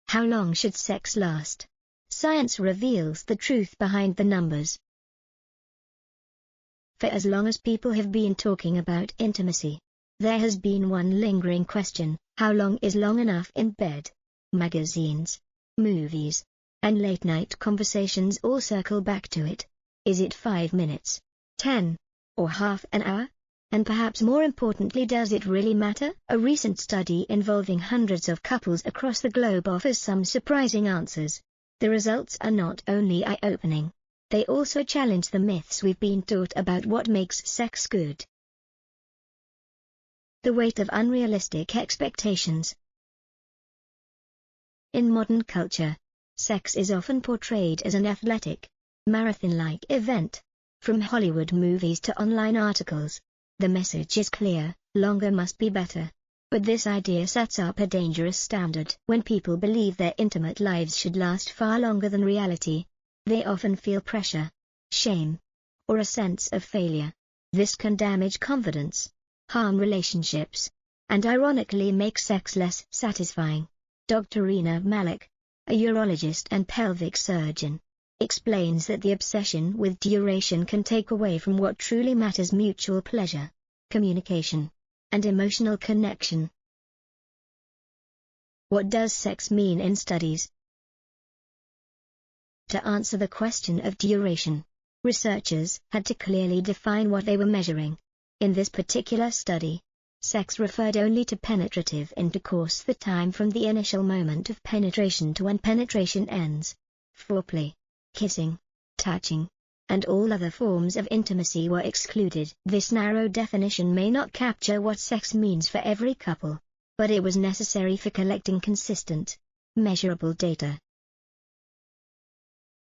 How long should sex last? Science reveals the truth behind the numbers. For as long as people have been talking about intimacy, there has been one lingering question: how long is long enough in bed? Magazines, movies, and late-night conversations all circle back to it. Is it 5 minutes, 10, or half an hour? And perhaps more importantly, does it really matter? A recent study involving hundreds of couples across the globe offers some surprising answers. The results are not only eye-opening, they also challenge the myths we've been taught about what makes sex good. The weight of unrealistic expectations. In modern culture, sex is often portrayed as an athletic, marathon-like event. From Hollywood movies to online articles, the message is clear: longer must be better. But this idea sets up a dangerous standard. When people believe their intimate lives should last far longer than reality, they often feel pressure, shame, or a sense of failure. This can damage confidence, harm relationships, and ironically make sex less satisfying. Dr. Reena Malik, a urologist and pelvic surgeon, explains that the obsession with duration can take away from what truly matters: mutual pleasure, communication, and emotional connection. What does sex mean in studies? To answer the question of duration, researchers had to clearly define what they were measuring. In this particular study, sex referred only to penetrative intercourse, the time from the initial moment of penetration to when penetration ends. Foreplay, kissing, touching, and all other forms of intimacy were excluded. This narrow definition may not capture what sex means for every couple, but it was necessary for collecting consistent, measurable data.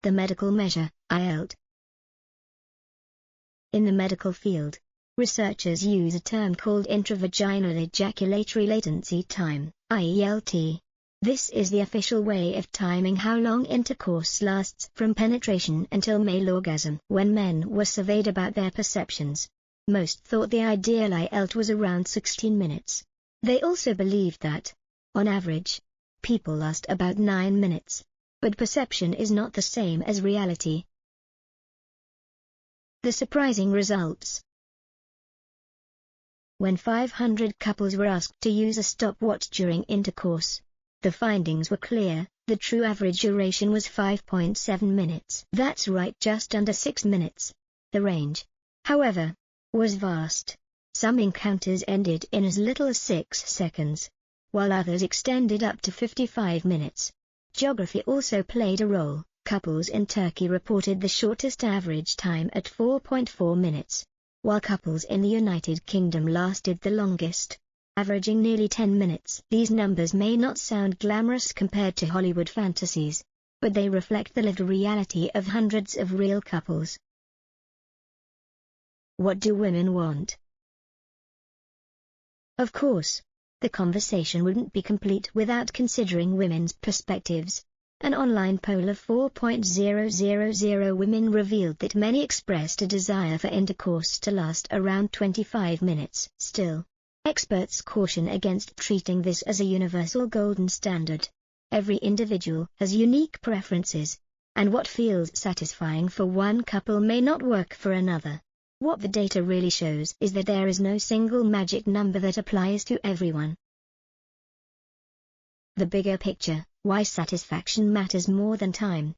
The medical measure, IELT. In the medical field, researchers use a term called intravaginal ejaculatory latency time, IELT. This is the official way of timing how long intercourse lasts from penetration until male orgasm. When men were surveyed about their perceptions, most thought the ideal IELT was around 16 minutes. They also believed that, on average, people last about 9 minutes. But perception is not the same as reality. The surprising results. When 500 couples were asked to use a stopwatch during intercourse, the findings were clear: the true average duration was 5.7 minutes. That's right, just under 6 minutes. The range, however, was vast. Some encounters ended in as little as 6 seconds, while others extended up to 55 minutes. Geography also played a role. Couples in Turkey reported the shortest average time at 4.4 minutes, while couples in the United Kingdom lasted the longest, averaging nearly 10 minutes. These numbers may not sound glamorous compared to Hollywood fantasies, but they reflect the lived reality of hundreds of real couples. What do women want? Of course, the conversation wouldn't be complete without considering women's perspectives. An online poll of 4,000 women revealed that many expressed a desire for intercourse to last around 25 minutes. Still, experts caution against treating this as a universal golden standard. Every individual has unique preferences, and what feels satisfying for one couple may not work for another. What the data really shows is that there is no single magic number that applies to everyone. The bigger picture: why satisfaction matters more than time.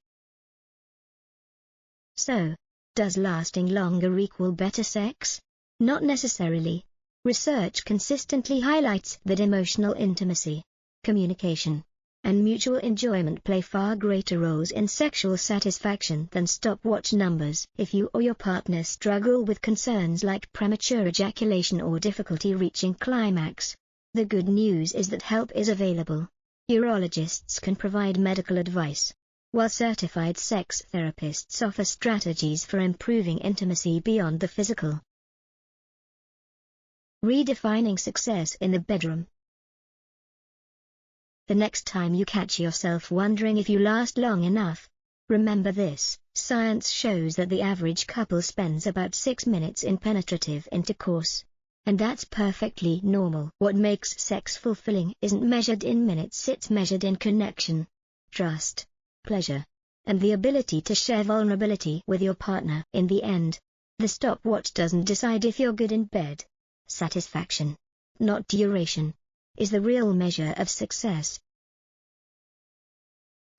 So, does lasting longer equal better sex? Not necessarily. Research consistently highlights that emotional intimacy, communication, and mutual enjoyment play far greater roles in sexual satisfaction than stopwatch numbers. If you or your partner struggle with concerns like premature ejaculation or difficulty reaching climax, the good news is that help is available. Urologists can provide medical advice, while certified sex therapists offer strategies for improving intimacy beyond the physical. Redefining success in the bedroom. The next time you catch yourself wondering if you last long enough, remember this: science shows that the average couple spends about 6 minutes in penetrative intercourse. And that's perfectly normal. What makes sex fulfilling isn't measured in minutes, it's measured in connection, trust, pleasure, and the ability to share vulnerability with your partner. In the end, the stopwatch doesn't decide if you're good in bed. Satisfaction, not duration, is the real measure of success.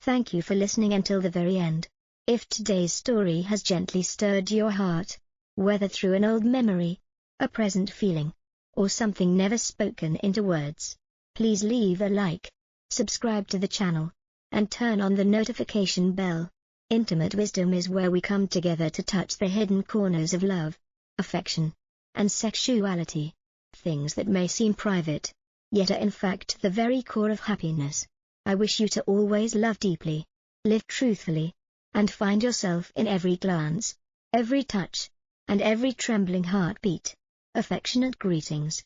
Thank you for listening until the very end. If today's story has gently stirred your heart, whether through an old memory, a present feeling, or something never spoken into words, please leave a like, subscribe to the channel, and turn on the notification bell. Intimate wisdom is where we come together to touch the hidden corners of love, affection, and sexuality, things that may seem private, yet are in fact the very core of happiness. I wish you to always love deeply, live truthfully, and find yourself in every glance, every touch, and every trembling heartbeat. Affectionate greetings.